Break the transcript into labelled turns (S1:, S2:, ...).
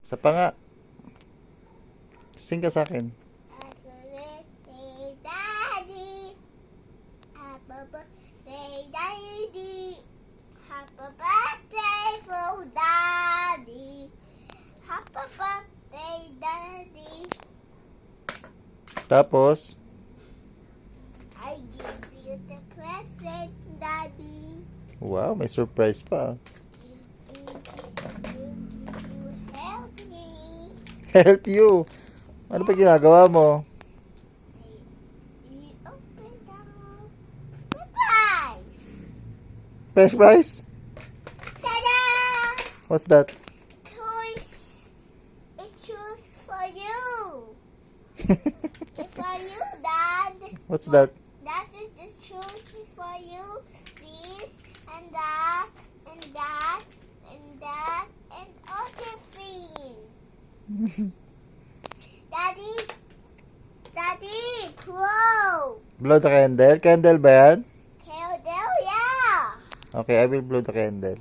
S1: Sa pa nga. Sing ka sa akin.
S2: Happy birthday, Daddy. Happy birthday, Daddy. Happy birthday for Daddy. Happy birthday, Daddy.
S1: Tapos,
S2: I give you the present, Daddy.
S1: wow, may surprise pa.
S2: You help me.
S1: Help you. Ano pa ginagawa mo?
S2: You open the surprise.
S1: Fresh fries?
S2: Ta-da!
S1: What's that?
S2: Toys. It's choose for you. It's for you, Dad.
S1: What's that?
S2: That is the choice for you. This and that and that and that and other things. Daddy, Daddy, blow.
S1: Blow the candle? Candle ba yan?
S2: Candle, yeah.
S1: Okay, I will blow the candle.